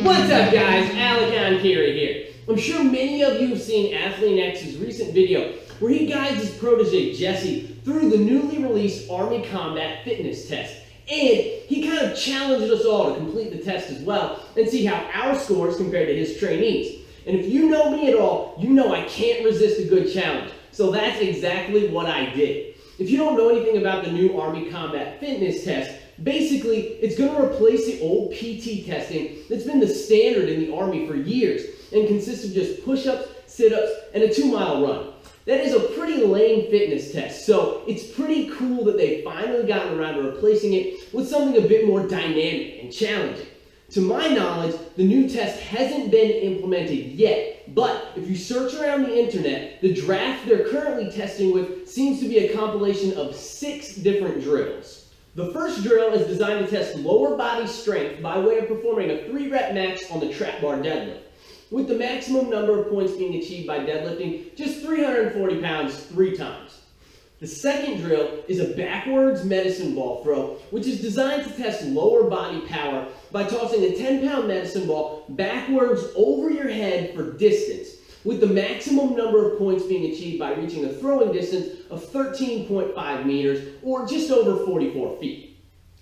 What's up guys, Athlean-X here. I'm sure many of you have seen Athlean-X's recent video where he guides his protege Jesse through the newly released Army Combat Fitness Test. And he kind of challenged us all to complete the test as well and see how our scores compare to his trainees. And if you know me at all, you know I can't resist a good challenge. So that's exactly what I did. If you don't know anything about the new Army Combat Fitness Test, basically, it's going to replace the old PT testing that's been the standard in the Army for years and consists of just push-ups, sit-ups, and a 2-mile run. That is a pretty lame fitness test, so it's pretty cool that they've finally gotten around to replacing it with something a bit more dynamic and challenging. To my knowledge, the new test hasn't been implemented yet, but if you search around the internet, the draft they're currently testing with seems to be a compilation of 6 different drills. The first drill is designed to test lower body strength by way of performing a 3-rep max on the trap bar deadlift, with the maximum number of points being achieved by deadlifting just 340 pounds 3 times. The second drill is a backwards medicine ball throw, which is designed to test lower body power by tossing a 10-pound medicine ball backwards over your head for distance, with the maximum number of points being achieved by reaching a throwing distance of 13.5 meters, or just over 44 feet.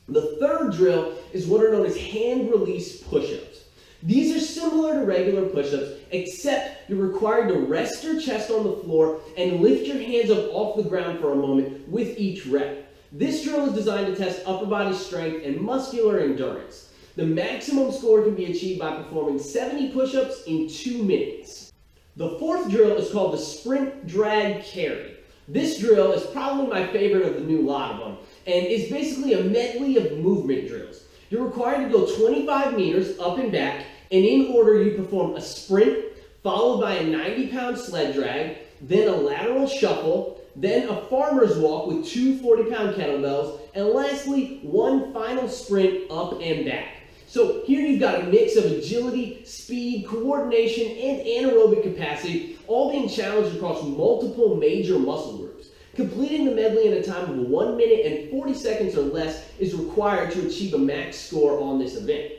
The third drill is what are known as hand-release push-ups. These are similar to regular push-ups, except you're required to rest your chest on the floor and lift your hands up off the ground for a moment with each rep. This drill is designed to test upper body strength and muscular endurance. The maximum score can be achieved by performing 70 push-ups in 2 minutes. The fourth drill is called the sprint drag carry. This drill is probably my favorite of the new lot of them, and is basically a medley of movement drills. You're required to go 25 meters up and back, and in order you perform a sprint, followed by a 90-pound sled drag, then a lateral shuffle, then a farmer's walk with 2 40-pound kettlebells, and lastly, one final sprint up and back. So here you've got a mix of agility, speed, coordination, and anaerobic capacity, all being challenged across multiple major muscle groups. Completing the medley in a time of 1 minute and 40 seconds or less is required to achieve a max score on this event.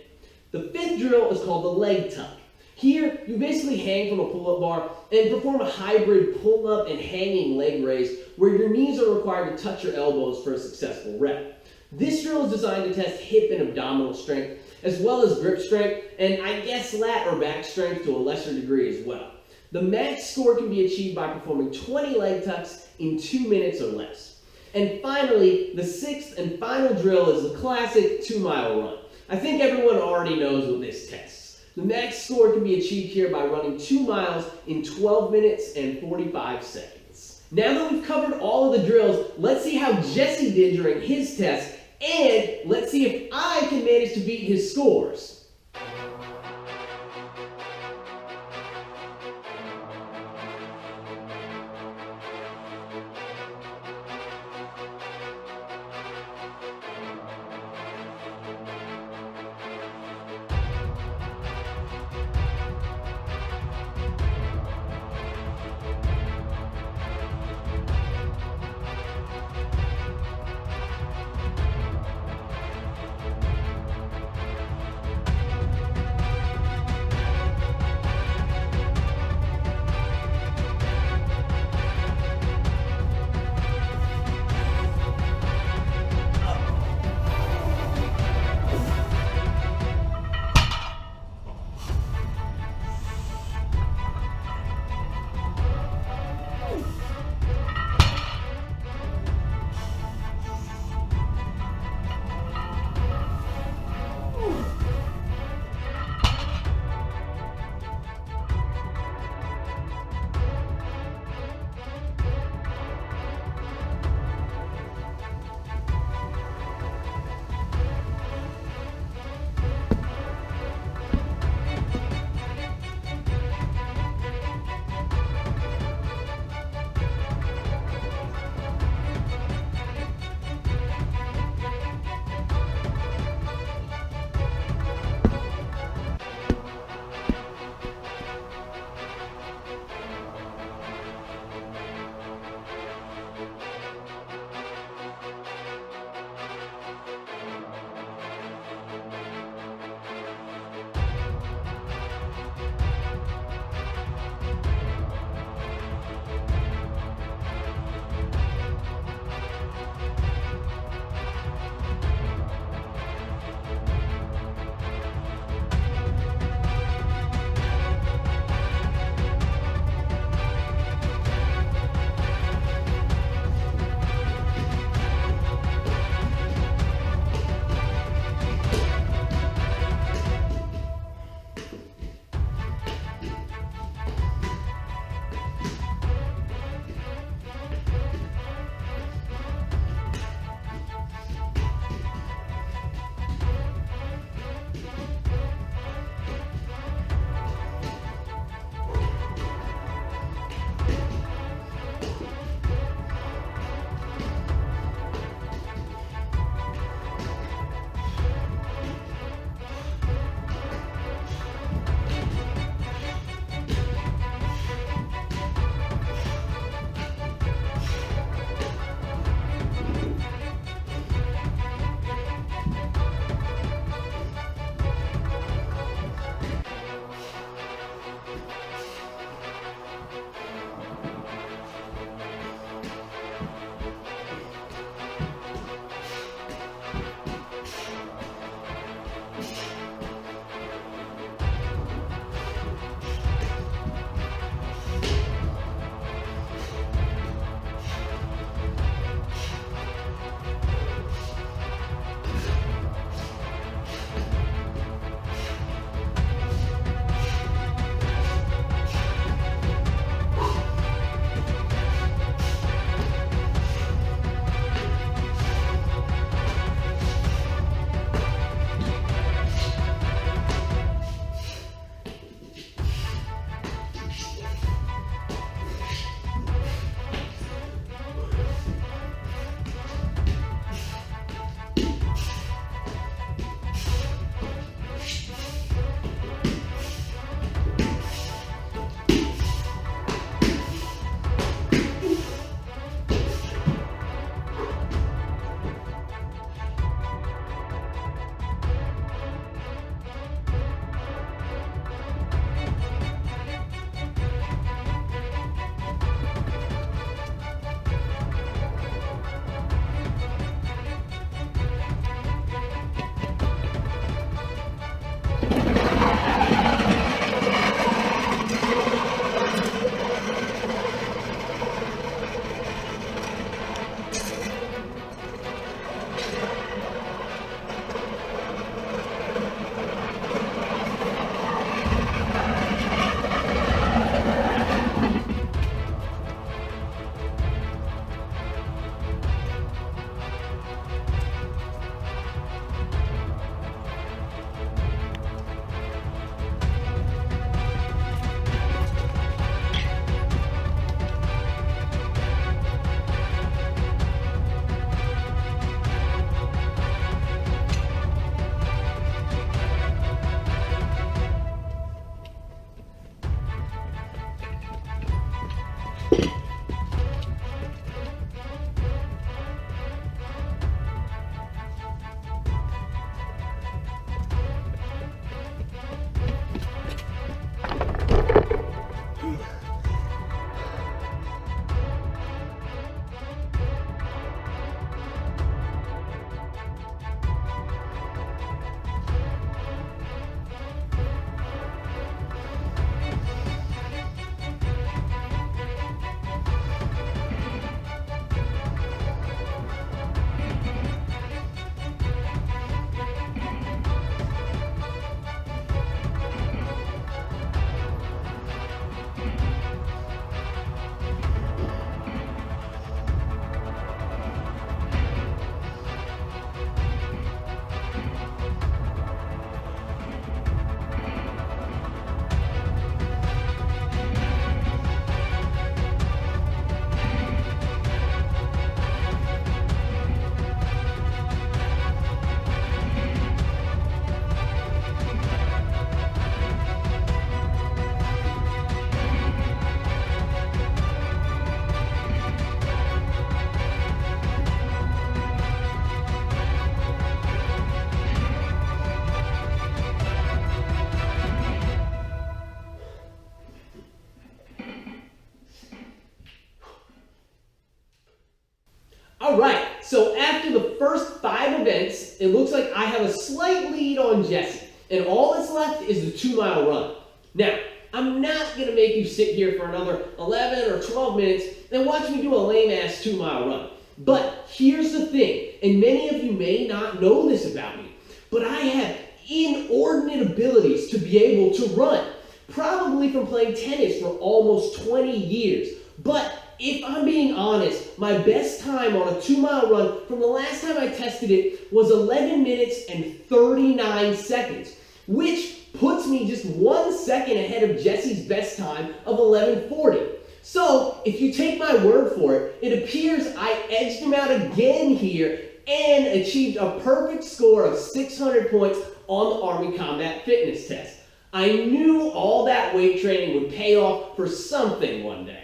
The fifth drill is called the leg tuck. Here, you basically hang from a pull-up bar and perform a hybrid pull-up and hanging leg raise where your knees are required to touch your elbows for a successful rep. This drill is designed to test hip and abdominal strength, as well as grip strength, and I guess lat or back strength to a lesser degree as well. The max score can be achieved by performing 20 leg tucks in 2 minutes or less. And finally, the sixth and final drill is the classic 2-mile run. I think everyone already knows what this tests. The max score can be achieved here by running 2 miles in 12 minutes and 45 seconds. Now that we've covered all of the drills, let's see how Jesse did during his test, and let's see if I can manage to beat his scores. All right, so after the first 5 events, it looks like I have a slight lead on Jesse, and all that's left is the 2-mile run. Now, I'm not going to make you sit here for another 11 or 12 minutes and watch me do a lame-ass 2-mile run. But here's the thing, and many of you may not know this about me, but I have inordinate abilities to be able to run, probably from playing tennis for almost 20 years. But if I'm being honest, my best time on a 2-mile run from the last time I tested it was 11 minutes and 39 seconds, which puts me just 1 second ahead of Jesse's best time of 11:40. So, if you take my word for it, it appears I edged him out again here and achieved a perfect score of 600 points on the Army Combat Fitness test. I knew all that weight training would pay off for something one day.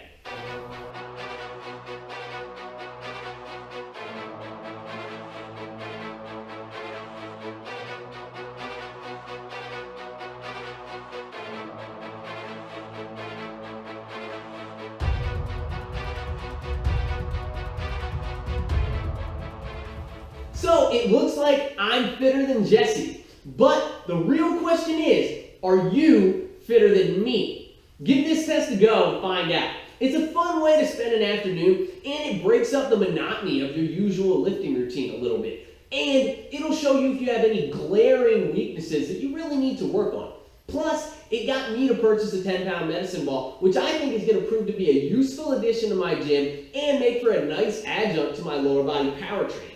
So it looks like I'm fitter than Jesse, but the real question is, are you fitter than me? Give this test a go and find out. It's a fun way to spend an afternoon, and it breaks up the monotony of your usual lifting routine a little bit. And it'll show you if you have any glaring weaknesses that you really need to work on. Plus, it got me to purchase a 10-pound medicine ball, which I think is going to prove to be a useful addition to my gym and make for a nice adjunct to my lower body power training.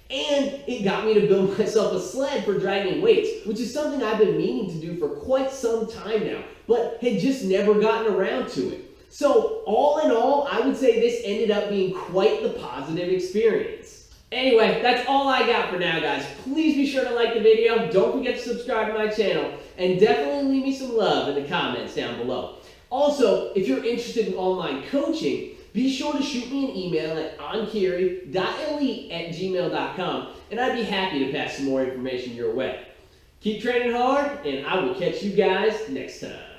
And it got me to build myself a sled for dragging weights, which is something I've been meaning to do for quite some time now, but had just never gotten around to it. So all in all, I would say this ended up being quite the positive experience. Anyway, that's all I got for now, guys. Please be sure to like the video, don't forget to subscribe to my channel, and definitely leave me some love in the comments down below. Also, if you're interested in online coaching, be sure to shoot me an email at ankiri.elite@gmail.com, and I'd be happy to pass some more information your way. Keep training hard, and I will catch you guys next time.